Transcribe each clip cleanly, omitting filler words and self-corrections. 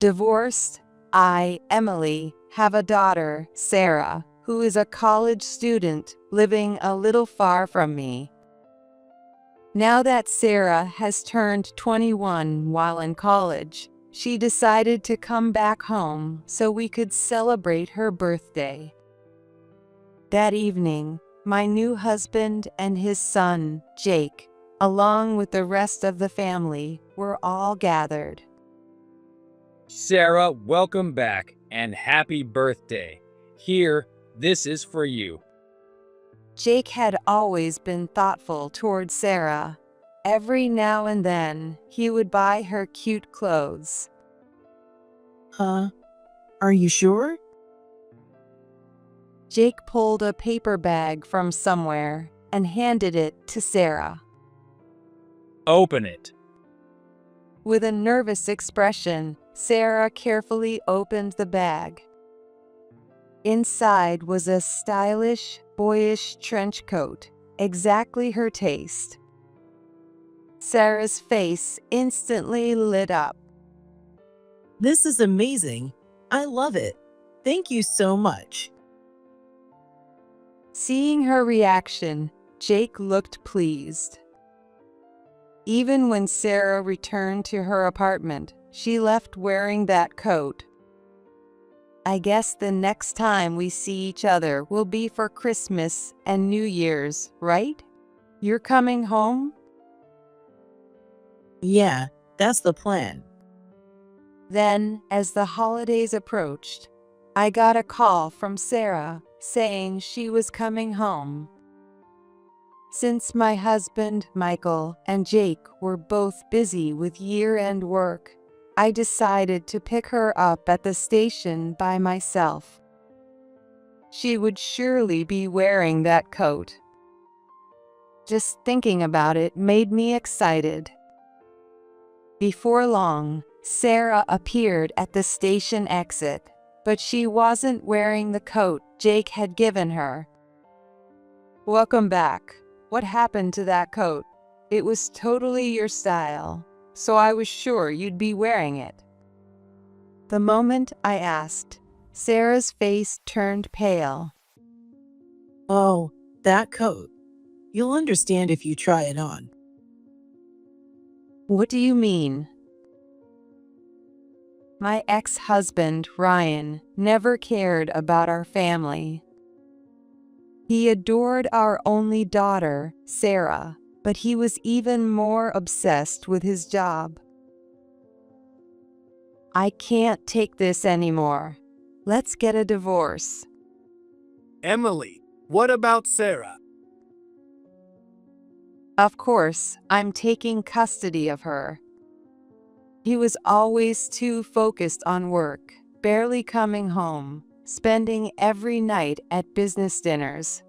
Divorced, I, Emily, have a daughter, Sarah, who is a college student living a little far from me. Now that Sarah has turned 21 while in college, she decided to come back home so we could celebrate her birthday. That evening, my new husband and his son, Jake, along with the rest of the family, were all gathered. Sarah, welcome back and happy birthday. Here, this is for you. Jake had always been thoughtful towards Sarah. Every now and then, he would buy her cute clothes. Huh? Are you sure? Jake pulled a paper bag from somewhere and handed it to Sarah. Open it. With a nervous expression, Sarah carefully opened the bag. Inside was a stylish, boyish trench coat, exactly her taste. Sarah's face instantly lit up. This is amazing. I love it. Thank you so much. Seeing her reaction, Jake looked pleased. Even when Sarah returned to her apartment, she left wearing that coat. I guess the next time we see each other will be for Christmas and New Year's, right? You're coming home? Yeah, that's the plan. Then, as the holidays approached, I got a call from Sarah saying she was coming home. Since my husband, Michael, and Jake were both busy with year-end work, I decided to pick her up at the station by myself. She would surely be wearing that coat. Just thinking about it made me excited. Before long, Sarah appeared at the station exit, but she wasn't wearing the coat Jake had given her. Welcome back. What happened to that coat? It was totally your style, so I was sure you'd be wearing it. The moment I asked, Sarah's face turned pale. Oh, that coat. You'll understand if you try it on. What do you mean? My ex-husband, Ryan, never cared about our family. He adored our only daughter, Sarah, but he was even more obsessed with his job. I can't take this anymore. Let's get a divorce. Emily, what about Sarah? Of course, I'm taking custody of her. He was always too focused on work, barely coming home, spending every night at business dinners.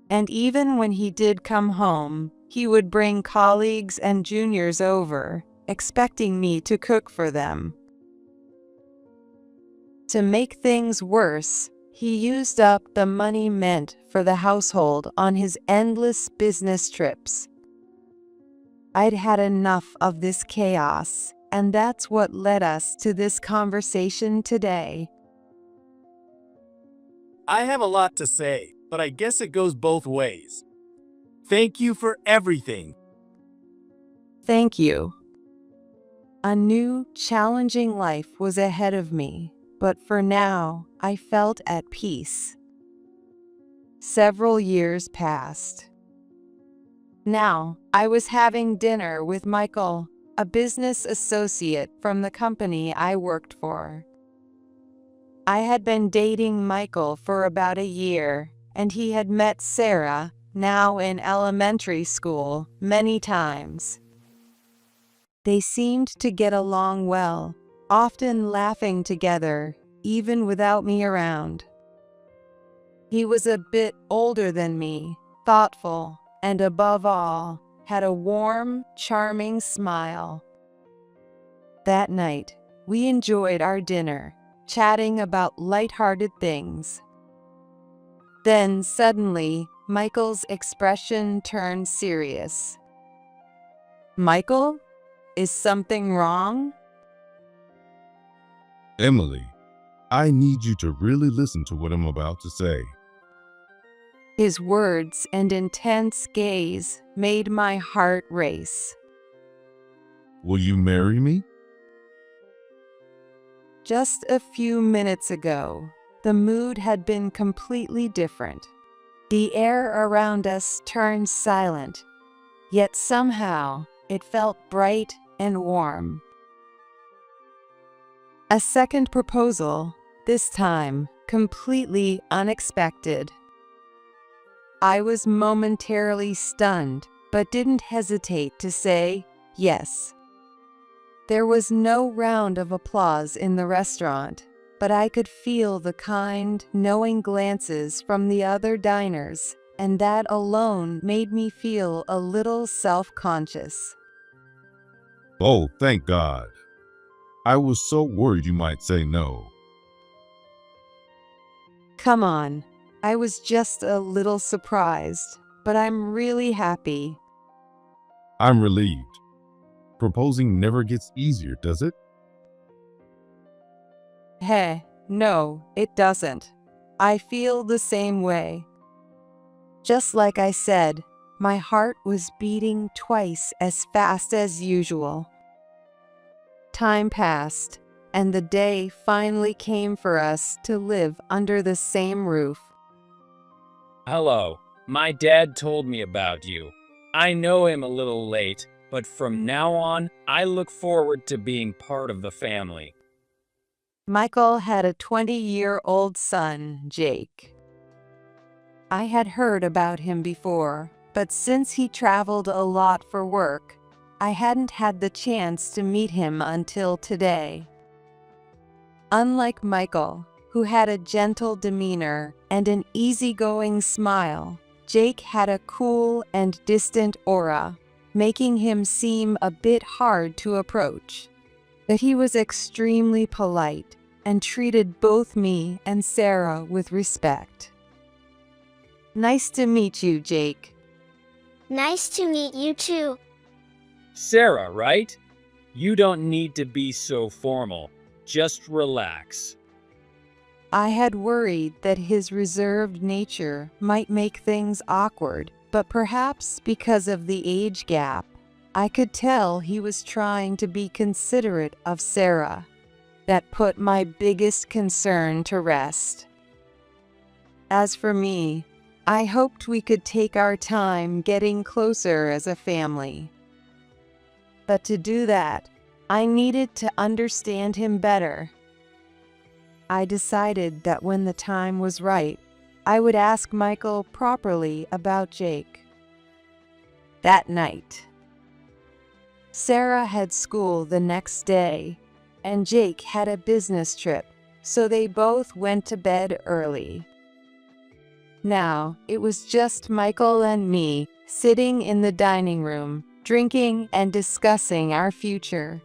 And even when he did come home, he would bring colleagues and juniors over, expecting me to cook for them. To make things worse, he used up the money meant for the household on his endless business trips. I'd had enough of this chaos, and that's what led us to this conversation today. I have a lot to say, but I guess it goes both ways. Thank you for everything. Thank you. A new, challenging life was ahead of me, but for now, I felt at peace. Several years passed. Now, I was having dinner with Michael, a business associate from the company I worked for. I had been dating Michael for about a year, and he had met Sarah, now in elementary school, many times. They seemed to get along well, often laughing together, even without me around. He was a bit older than me, thoughtful, and above all, had a warm, charming smile. That night, we enjoyed our dinner, chatting about lighthearted things. Then suddenly, Michael's expression turned serious. Michael? Is something wrong? Emily, I need you to really listen to what I'm about to say. His words and intense gaze made my heart race. Will you marry me? Just a few minutes ago, the mood had been completely different. The air around us turned silent, yet somehow it felt bright and warm. A second proposal, this time completely unexpected. I was momentarily stunned, but didn't hesitate to say yes. There was no round of applause in the restaurant, but I could feel the kind, knowing glances from the other diners, and that alone made me feel a little self-conscious. Oh, thank God. I was so worried you might say no. Come on, I was just a little surprised, but I'm really happy. I'm relieved. Proposing never gets easier, does it? Heh, no, it doesn't. I feel the same way. Just like I said, my heart was beating twice as fast as usual. Time passed, and the day finally came for us to live under the same roof. Hello, my dad told me about you. I know him a little late, but from now on, I look forward to being part of the family. Michael had a 20-year-old son, Jake. I had heard about him before, but since he traveled a lot for work, I hadn't had the chance to meet him until today. Unlike Michael, who had a gentle demeanor and an easygoing smile, Jake had a cool and distant aura, making him seem a bit hard to approach. But he was extremely polite and treated both me and Sarah with respect. Nice to meet you, Jake. Nice to meet you too. Sarah, right? You don't need to be so formal. Just relax. I had worried that his reserved nature might make things awkward, but perhaps because of the age gap, I could tell he was trying to be considerate of Sarah. That put my biggest concern to rest. As for me, I hoped we could take our time getting closer as a family. But to do that, I needed to understand him better. I decided that when the time was right, I would ask Michael properly about Jake. That night, Sarah had school the next day, and Jake had a business trip, so they both went to bed early. Now, it was just Michael and me sitting in the dining room, drinking and discussing our future.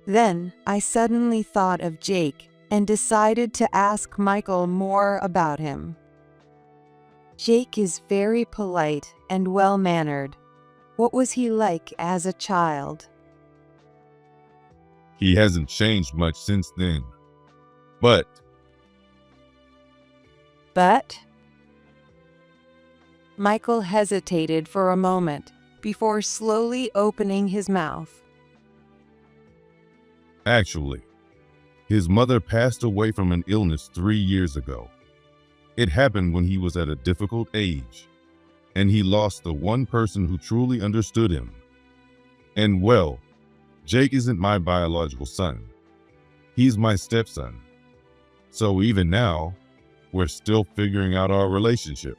Then, I suddenly thought of Jake and decided to ask Michael more about him. Jake is very polite and well-mannered. What was he like as a child? He hasn't changed much since then. But Michael hesitated for a moment before slowly opening his mouth. actually, his mother passed away from an illness 3 years ago. It happened when he was at a difficult age, and he lost the one person who truly understood him. And well, Jake isn't my biological son. He's my stepson. So even now, we're still figuring out our relationship.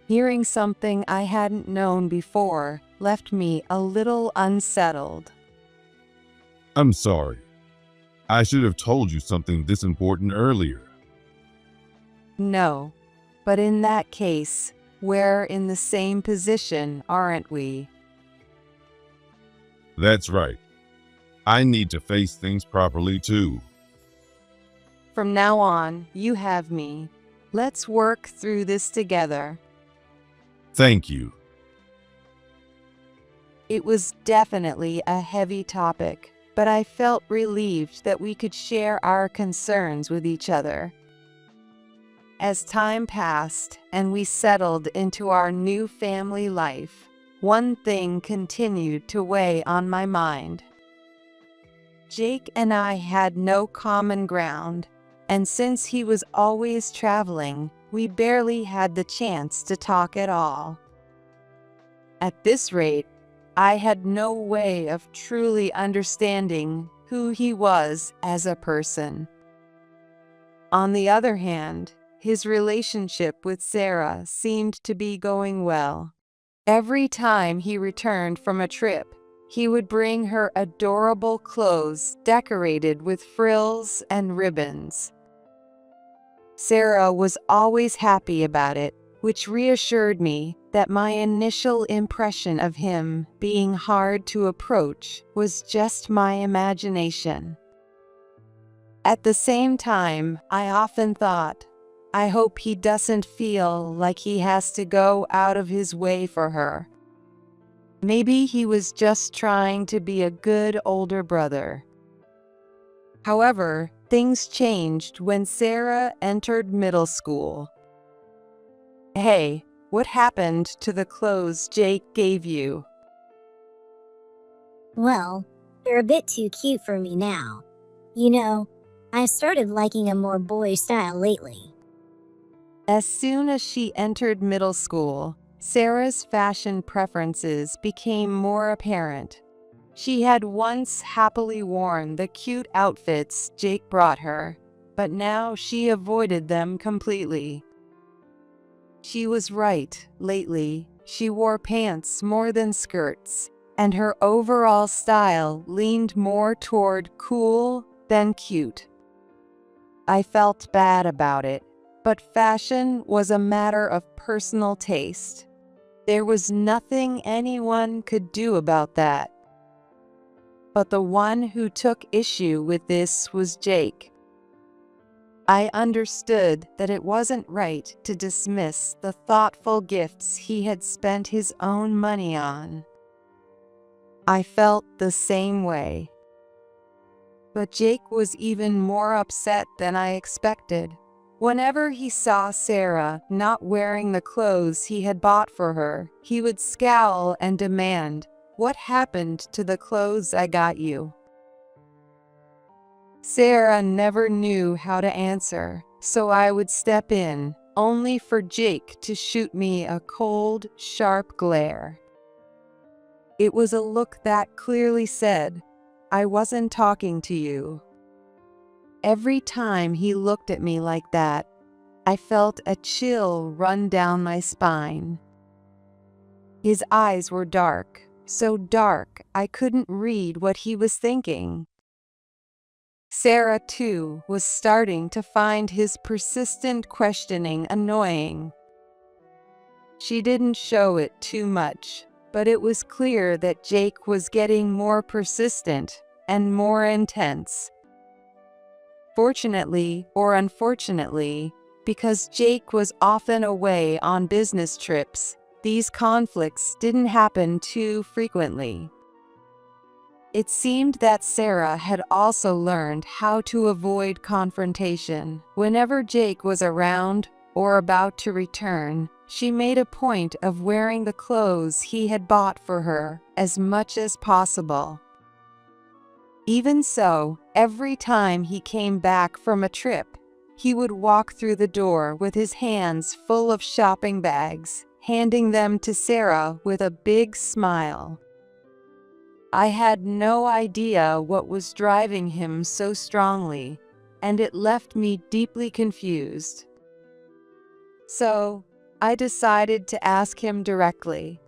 Hearing something I hadn't known before left me a little unsettled. I'm sorry. I should have told you something this important earlier. No, but in that case, we're in the same position, aren't we? That's right. I need to face things properly too. From now on, you have me. Let's work through this together. Thank you. It was definitely a heavy topic, but I felt relieved that we could share our concerns with each other. As time passed and we settled into our new family life, one thing continued to weigh on my mind. Jake and I had no common ground, and since he was always traveling, we barely had the chance to talk at all. At this rate, I had no way of truly understanding who he was as a person. On the other hand, his relationship with Sarah seemed to be going well. Every time he returned from a trip, he would bring her adorable clothes decorated with frills and ribbons. Sarah was always happy about it, which reassured me that my initial impression of him being hard to approach was just my imagination. At the same time, I often thought, I hope he doesn't feel like he has to go out of his way for her. Maybe he was just trying to be a good older brother. However, things changed when Sarah entered middle school. Hey, what happened to the clothes Jake gave you? Well, they're a bit too cute for me now. You know, I started liking a more boyish style lately. As soon as she entered middle school, Sarah's fashion preferences became more apparent. She had once happily worn the cute outfits Jake brought her, but now she avoided them completely. She was right. Lately, she wore pants more than skirts, and her overall style leaned more toward cool than cute. I felt bad about it, but fashion was a matter of personal taste. There was nothing anyone could do about that. But the one who took issue with this was Jake. I understood that it wasn't right to dismiss the thoughtful gifts he had spent his own money on. I felt the same way. But Jake was even more upset than I expected. Whenever he saw Sarah not wearing the clothes he had bought for her, he would scowl and demand, "What happened to the clothes I got you?" Sarah never knew how to answer, so I would step in, only for Jake to shoot me a cold, sharp glare. It was a look that clearly said, "I wasn't talking to you." Every time he looked at me like that, I felt a chill run down my spine. His eyes were dark, so dark I couldn't read what he was thinking. Sarah, too, was starting to find his persistent questioning annoying. She didn't show it too much, but it was clear that Jake was getting more persistent and more intense. Fortunately or unfortunately, because Jake was often away on business trips, these conflicts didn't happen too frequently. It seemed that Sarah had also learned how to avoid confrontation. Whenever Jake was around or about to return, she made a point of wearing the clothes he had bought for her as much as possible. Even so, every time he came back from a trip, he would walk through the door with his hands full of shopping bags, handing them to Sarah with a big smile. I had no idea what was driving him so strongly, and it left me deeply confused. So, I decided to ask him directly.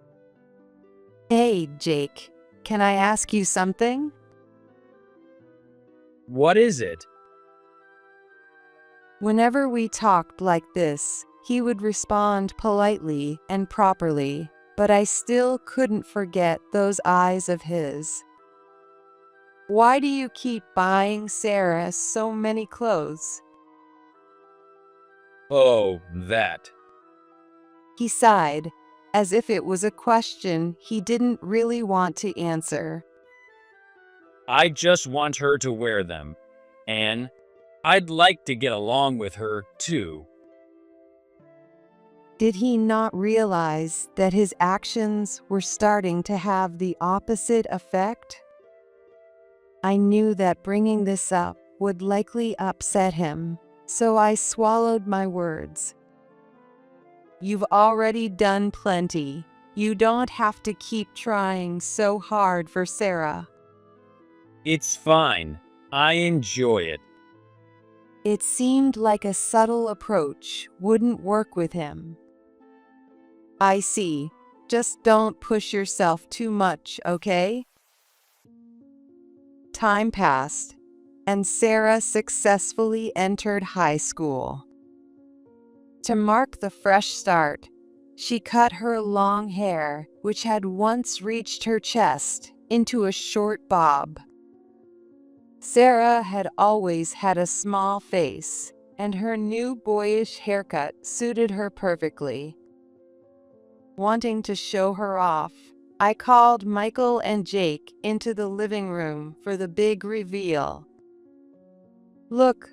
"Hey, Jake, can I ask you something?" What is it? Whenever we talked like this, he would respond politely and properly, but I still couldn't forget those eyes of his. "Why do you keep buying Sarah so many clothes?" Oh, that. He sighed, as if it was a question he didn't really want to answer. I just want her to wear them. And I'd like to get along with her, too. Did he not realize that his actions were starting to have the opposite effect? I knew that bringing this up would likely upset him, so I swallowed my words. You've already done plenty. You don't have to keep trying so hard for Sarah. It's fine. I enjoy it. It seemed like a subtle approach wouldn't work with him. I see. Just don't push yourself too much, okay? Time passed, and Sarah successfully entered high school. To mark the fresh start, she cut her long hair, which had once reached her chest, into a short bob. Sarah had always had a small face, and her new boyish haircut suited her perfectly. Wanting to show her off, I called Michael and Jake into the living room for the big reveal. Look,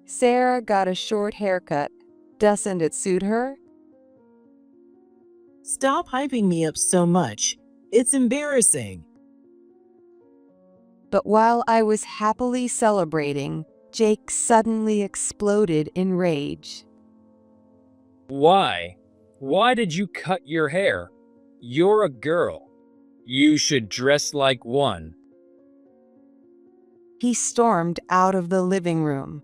Sarah got a short haircut. Doesn't it suit her? Stop hyping me up so much. It's embarrassing. But while I was happily celebrating, Jake suddenly exploded in rage. Why? Why did you cut your hair? You're a girl. You should dress like one. He stormed out of the living room.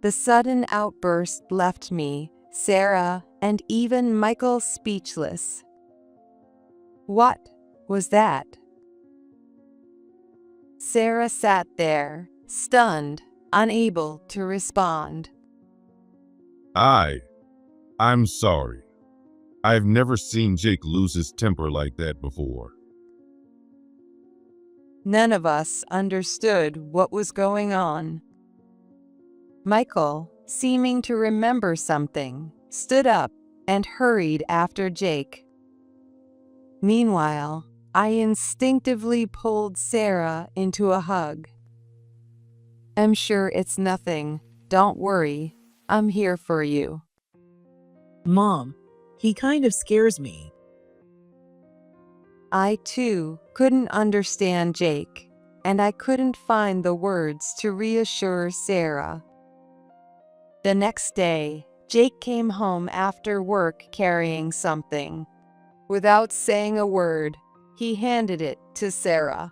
The sudden outburst left me, Sarah, and even Michael speechless. What was that? Sarah sat there, stunned, unable to respond. I'm sorry. I've never seen Jake lose his temper like that before. None of us understood what was going on. Michael, seeming to remember something, stood up and hurried after Jake. Meanwhile, I instinctively pulled Sarah into a hug. I'm sure it's nothing. Don't worry. I'm here for you. Mom, he kind of scares me. I, too, couldn't understand Jake, and I couldn't find the words to reassure Sarah. The next day, Jake came home after work carrying something. Without saying a word, he handed it to Sarah.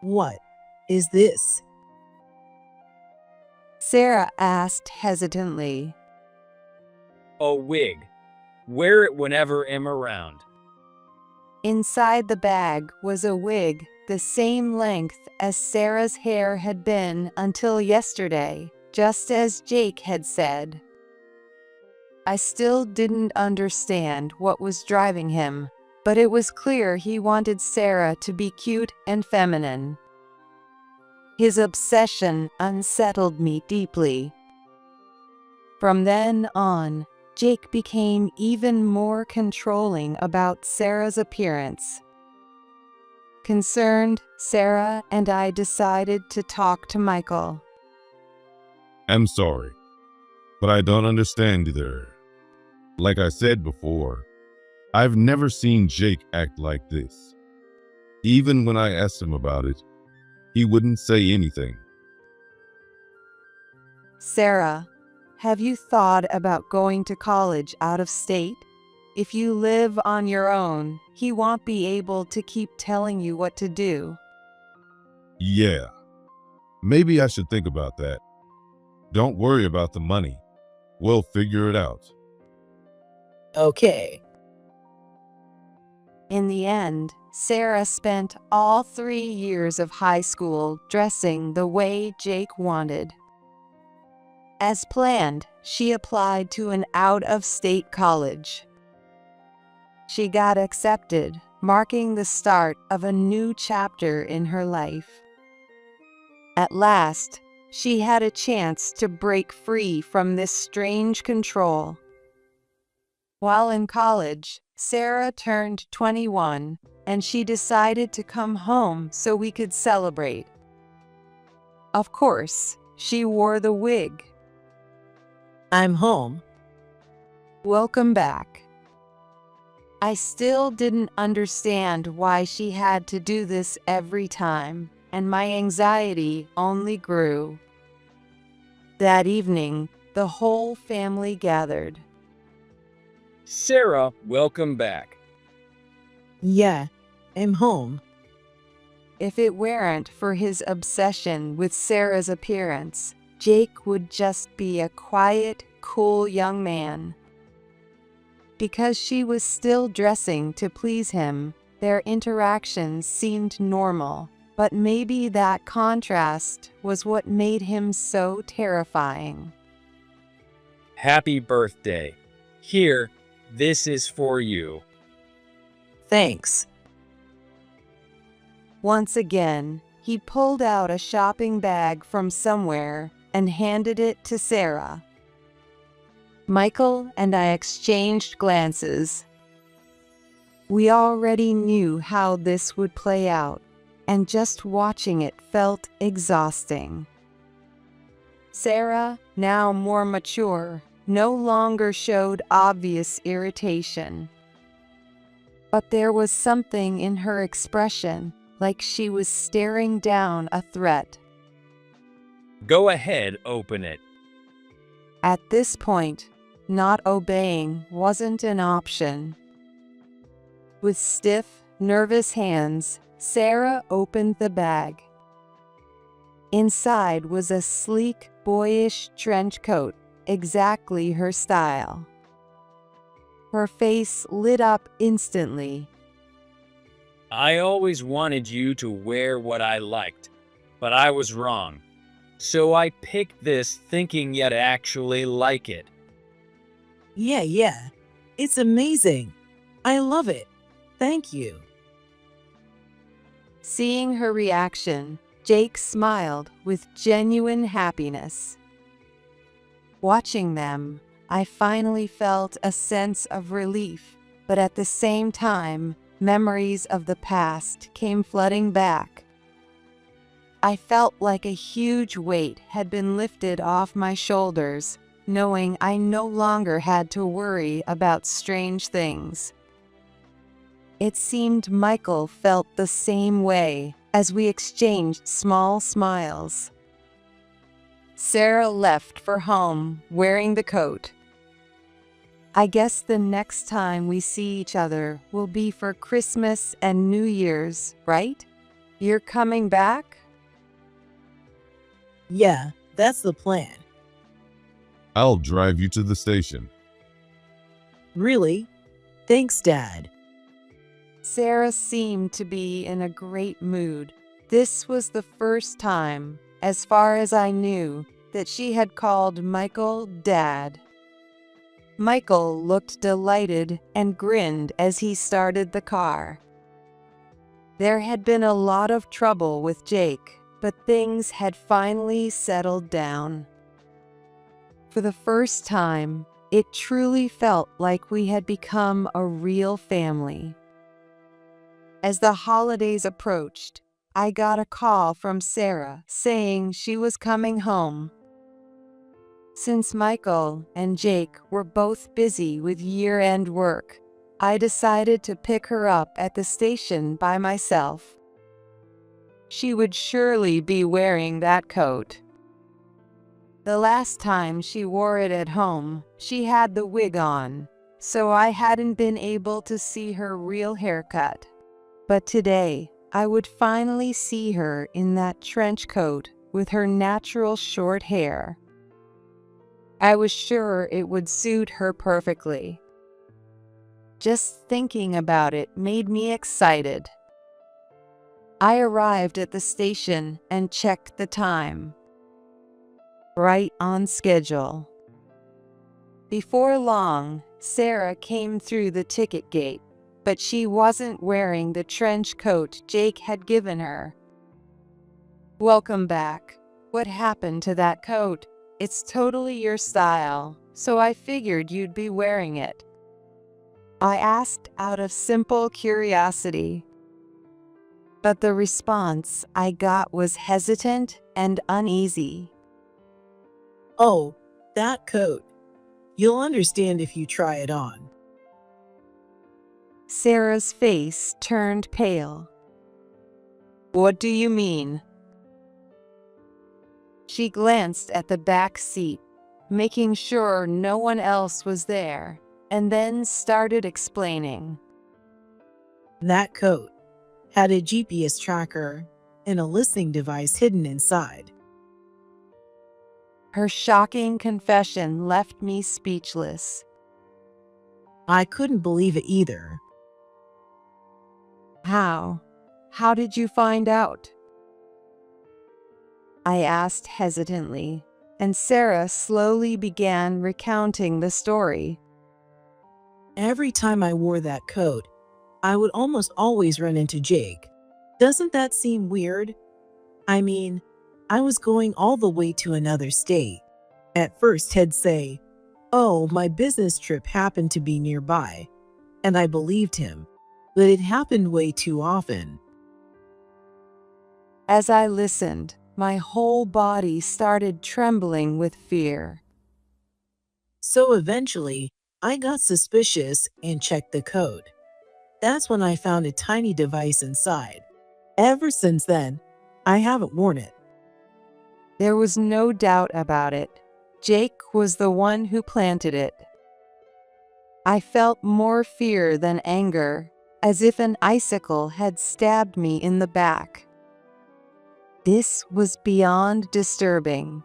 What is this? Sarah asked hesitantly. A wig. Wear it whenever I'm around. Inside the bag was a wig the same length as Sarah's hair had been until yesterday, just as Jake had said. I still didn't understand what was driving him, but it was clear he wanted Sarah to be cute and feminine. His obsession unsettled me deeply. From then on, Jake became even more controlling about Sarah's appearance. Concerned, Sarah and I decided to talk to Michael. I'm sorry, but I don't understand either. Like I said before, I've never seen Jake act like this. Even when I asked him about it, he wouldn't say anything. Sarah, have you thought about going to college out of state? If you live on your own, he won't be able to keep telling you what to do. Yeah, maybe I should think about that. Don't worry about the money. We'll figure it out. Okay. In the end, Sarah spent all 3 years of high school dressing the way Jake wanted. As planned, she applied to an out-of-state college. She got accepted, marking the start of a new chapter in her life. At last, she had a chance to break free from this strange control. While in college, Sarah turned 21, and she decided to come home so we could celebrate. Of course, she wore the wig. I'm home. Welcome back. I still didn't understand why she had to do this every time, and my anxiety only grew. That evening, the whole family gathered. Sarah, welcome back. Yeah, I'm home. If it weren't for his obsession with Sarah's appearance, Jake would just be a quiet, cool young man. Because she was still dressing to please him, their interactions seemed normal, but maybe that contrast was what made him so terrifying. Happy birthday. Here, this is for you. Thanks. Once again, he pulled out a shopping bag from somewhere and handed it to Sarah. Michael and I exchanged glances. We already knew how this would play out, and just watching it felt exhausting. Sarah, now more mature, no longer showed obvious irritation. But there was something in her expression, like she was staring down a threat. Go ahead, open it. At this point, not obeying wasn't an option. With stiff, nervous hands, Sarah opened the bag. Inside was a sleek, boyish trench coat, exactly her style. Her face lit up instantly. I always wanted you to wear what I liked, but I was wrong. So I picked this thinking you'd actually like it. Yeah. It's amazing. I love it. Thank you. Seeing her reaction, Jake smiled with genuine happiness. Watching them, I finally felt a sense of relief, but at the same time, memories of the past came flooding back. I felt like a huge weight had been lifted off my shoulders, knowing I no longer had to worry about strange things. It seemed Michael felt the same way as we exchanged small smiles. Sarah left for home wearing the coat. I guess the next time we see each other will be for Christmas and New Year's, right? You're coming back? Yeah, that's the plan. I'll drive you to the station. Really? Thanks, Dad. Sarah seemed to be in a great mood. This was the first time, as far as I knew, that she had called Michael Dad. Michael looked delighted and grinned as he started the car. There had been a lot of trouble with Jake, but things had finally settled down. For the first time, it truly felt like we had become a real family. As the holidays approached, I got a call from Sarah saying she was coming home. Since Michael and Jake were both busy with year-end work, I decided to pick her up at the station by myself. She would surely be wearing that coat. The last time she wore it at home, she had the wig on, so I hadn't been able to see her real haircut. But today, I would finally see her in that trench coat with her natural short hair. I was sure it would suit her perfectly. Just thinking about it made me excited. I arrived at the station and checked the time. Right on schedule. Before long, Sarah came through the ticket gate, but she wasn't wearing the trench coat Jake had given her. Welcome back. What happened to that coat? It's totally your style, so I figured you'd be wearing it. I asked out of simple curiosity. But the response I got was hesitant and uneasy. Oh, that coat. You'll understand if you try it on. Sarah's face turned pale. What do you mean? She glanced at the back seat, making sure no one else was there, and then started explaining. That coat had a GPS tracker and a listening device hidden inside. Her shocking confession left me speechless. I couldn't believe it either. How? How did you find out? I asked hesitantly, and Sarah slowly began recounting the story. Every time I wore that coat, I would almost always run into Jake. Doesn't that seem weird? I mean, I was going all the way to another state. At first, he'd say, "Oh, my business trip happened to be nearby," and I believed him, but it happened way too often. As I listened, my whole body started trembling with fear. So eventually, I got suspicious and checked the code. That's when I found a tiny device inside. Ever since then, I haven't worn it. There was no doubt about it. Jake was the one who planted it. I felt more fear than anger, as if an icicle had stabbed me in the back. This was beyond disturbing.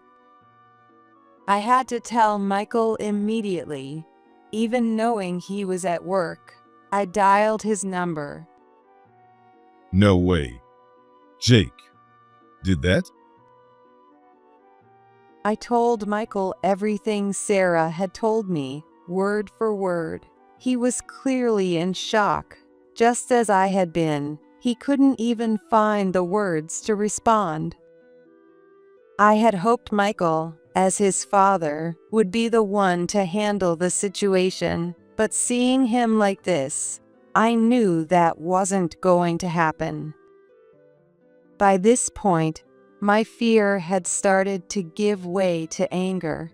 I had to tell Michael immediately. Even knowing he was at work, I dialed his number. No way. Jake did that? I told Michael everything Sarah had told me, word for word. He was clearly in shock, just as I had been. He couldn't even find the words to respond. I had hoped Michael, as his father, would be the one to handle the situation, but seeing him like this, I knew that wasn't going to happen. By this point, my fear had started to give way to anger.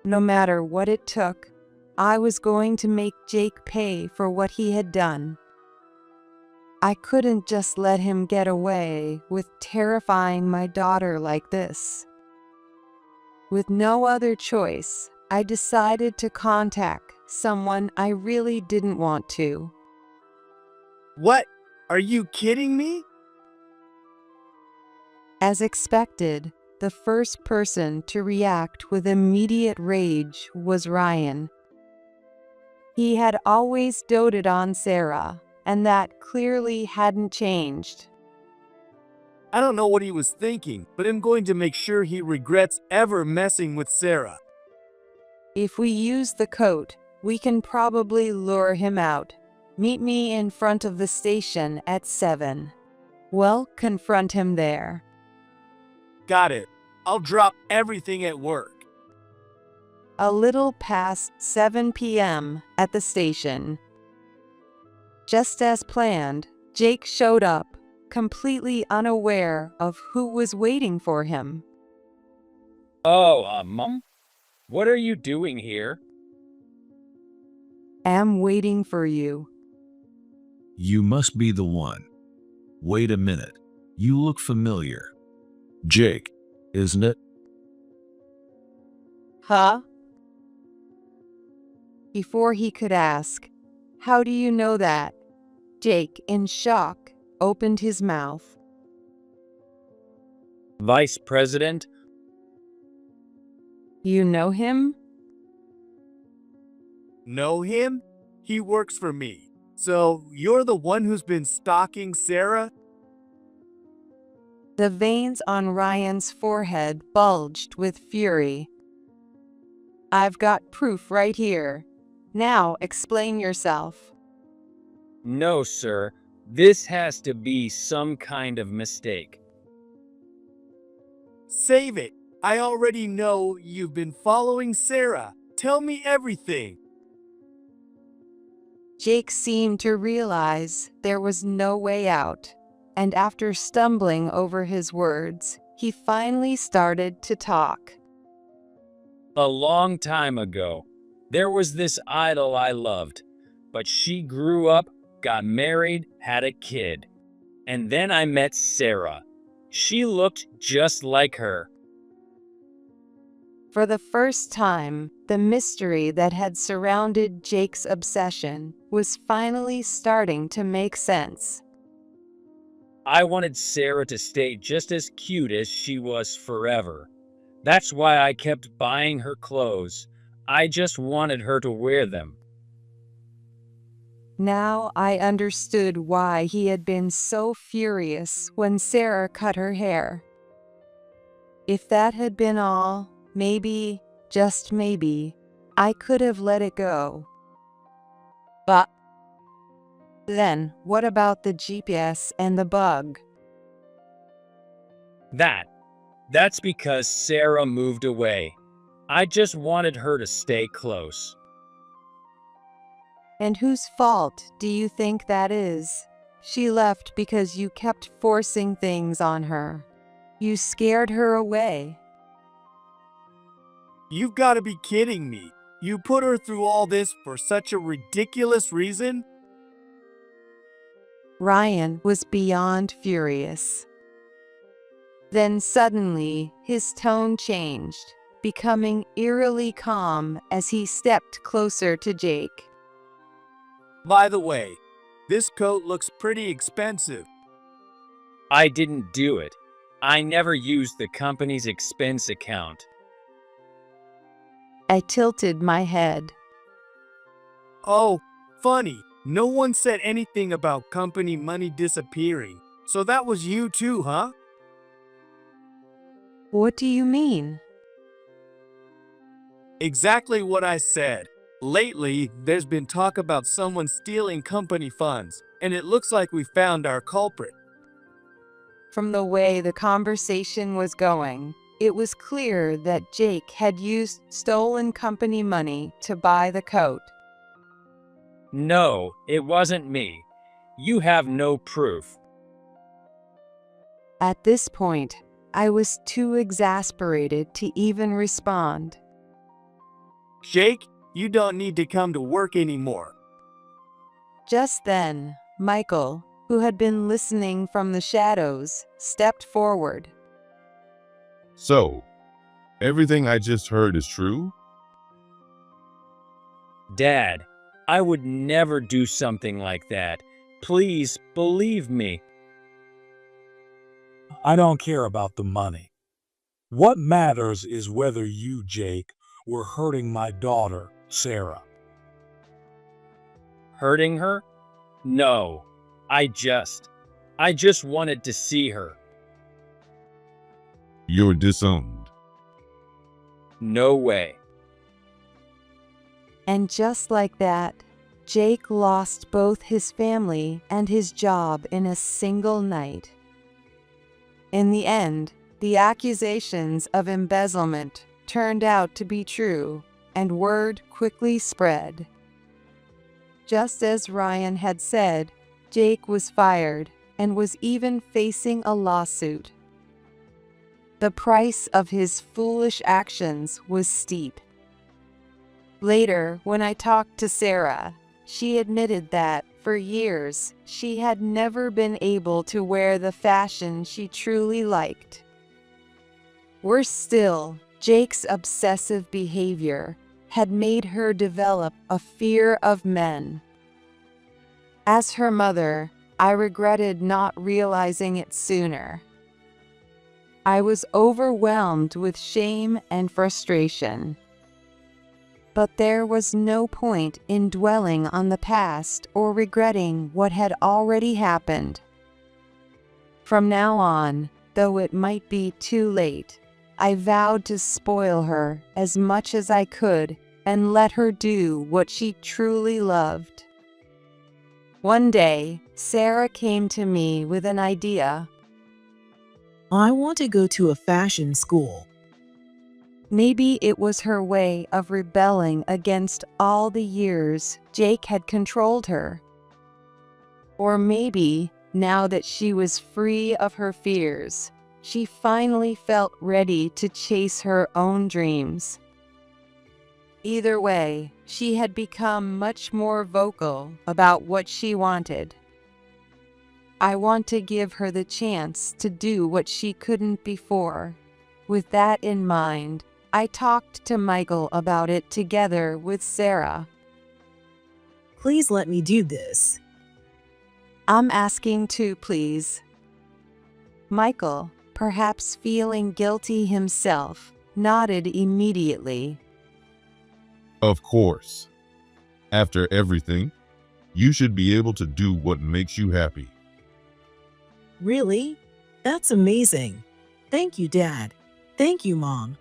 No matter what it took, I was going to make Jake pay for what he had done. I couldn't just let him get away with terrifying my daughter like this. With no other choice, I decided to contact someone I really didn't want to. What? Are you kidding me? As expected, the first person to react with immediate rage was Ryan. He had always doted on Sarah, and that clearly hadn't changed. I don't know what he was thinking, but I'm going to make sure he regrets ever messing with Sarah. If we use the coat, we can probably lure him out. Meet me in front of the station at 7. We'll confront him there. Got it. I'll drop everything at work. A little past 7 p.m. at the station. Just as planned, Jake showed up, completely unaware of who was waiting for him. Oh, Mom? What are you doing here? I'm waiting for you. You must be the one. Wait a minute. You look familiar. Jake, isn't it? Huh? Before he could ask, "How do you know that?" Jake, in shock, opened his mouth. Vice President? You know him? Know him? He works for me. So, you're the one who's been stalking Sarah? The veins on Ryan's forehead bulged with fury. I've got proof right here. Now explain yourself. No, sir. This has to be some kind of mistake. Save it. I already know you've been following Sarah. Tell me everything. Jake seemed to realize there was no way out, and after stumbling over his words, he finally started to talk. A long time ago, there was this idol I loved, but she grew up, got married, had a kid. And then I met Sarah. She looked just like her. For the first time, the mystery that had surrounded Jake's obsession was finally starting to make sense. I wanted Sarah to stay just as cute as she was forever. That's why I kept buying her clothes. I just wanted her to wear them. Now I understood why he had been so furious when Sarah cut her hair. If that had been all, maybe, just maybe, I could have let it go. But then, what about the GPS and the bug? That's because Sarah moved away. I just wanted her to stay close. And whose fault do you think that is? She left because you kept forcing things on her. You scared her away. You've got to be kidding me. You put her through all this for such a ridiculous reason? Ryan was beyond furious. Then suddenly, his tone changed, becoming eerily calm as he stepped closer to Jake. By the way, this coat looks pretty expensive. I didn't do it. I never used the company's expense account. I tilted my head. Oh, funny. No one said anything about company money disappearing. So that was you too, huh? What do you mean? Exactly what I said. Lately, there's been talk about someone stealing company funds, and it looks like we found our culprit. From the way the conversation was going, it was clear that Jake had used stolen company money to buy the coat. No, it wasn't me. You have no proof. At this point, I was too exasperated to even respond. Jake, you don't need to come to work anymore. Just then, Michael, who had been listening from the shadows, stepped forward. So, everything I just heard is true? Dad, I would never do something like that. Please believe me. I don't care about the money. What matters is whether you, Jake, were hurting my daughter, Sarah. Hurting her? No. I just wanted to see her. You're disowned. No way. And just like that, Jake lost both his family and his job in a single night. In the end, the accusations of embezzlement turned out to be true, and word quickly spread. Just as Ryan had said, Jake was fired and was even facing a lawsuit. The price of his foolish actions was steep. Later, when I talked to Sarah, she admitted that, for years, she had never been able to wear the fashion she truly liked. Worse still, Jake's obsessive behavior had made her develop a fear of men. As her mother, I regretted not realizing it sooner. I was overwhelmed with shame and frustration. But there was no point in dwelling on the past or regretting what had already happened. From now on, though it might be too late, I vowed to spoil her as much as I could and let her do what she truly loved. One day, Sarah came to me with an idea. I want to go to a fashion school. Maybe it was her way of rebelling against all the years Jake had controlled her. Or maybe, now that she was free of her fears, she finally felt ready to chase her own dreams. Either way, she had become much more vocal about what she wanted. I want to give her the chance to do what she couldn't before. With that in mind, I talked to Michael about it together with Sarah. Please let me do this. I'm asking too, please. Michael, perhaps feeling guilty himself, nodded immediately. Of course. After everything, you should be able to do what makes you happy. Really? That's amazing. Thank you, Dad. Thank you, Mom.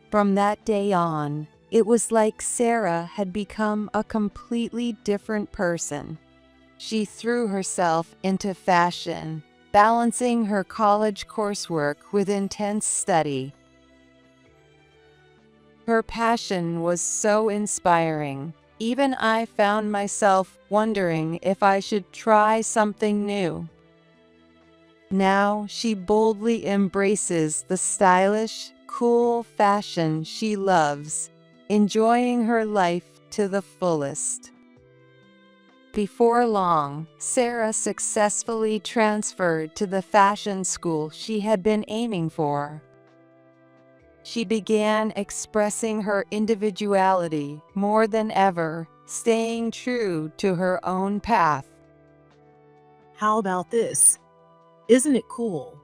From that day on, it was like Sarah had become a completely different person. She threw herself into fashion, balancing her college coursework with intense study. Her passion was so inspiring. Even I found myself wondering if I should try something new. Now she boldly embraces the stylish, cool fashion she loves, enjoying her life to the fullest. Before long, Sarah successfully transferred to the fashion school she had been aiming for. She began expressing her individuality more than ever, staying true to her own path. How about this? Isn't it cool?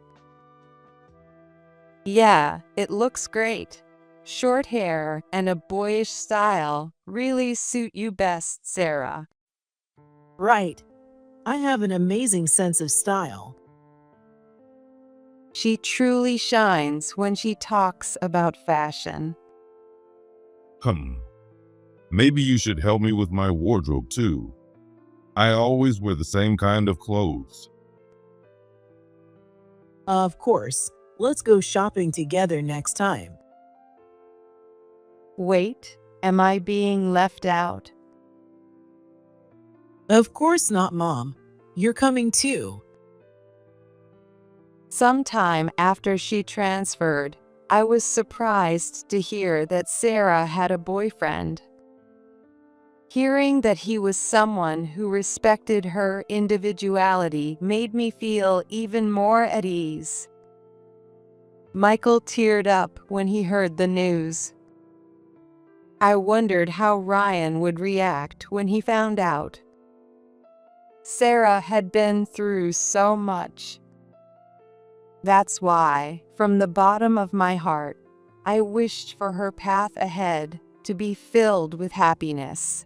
Yeah, it looks great. Short hair and a boyish style really suit you best, Sarah. Right. I have an amazing sense of style. She truly shines when she talks about fashion. Maybe you should help me with my wardrobe too. I always wear the same kind of clothes. Of course. Let's go shopping together next time. Wait, am I being left out? Of course not, Mom. You're coming too. Sometime after she transferred, I was surprised to hear that Sarah had a boyfriend. Hearing that he was someone who respected her individuality made me feel even more at ease. Michael teared up when he heard the news. I wondered how Ryan would react when he found out. Sarah had been through so much. That's why, from the bottom of my heart, I wished for her path ahead to be filled with happiness.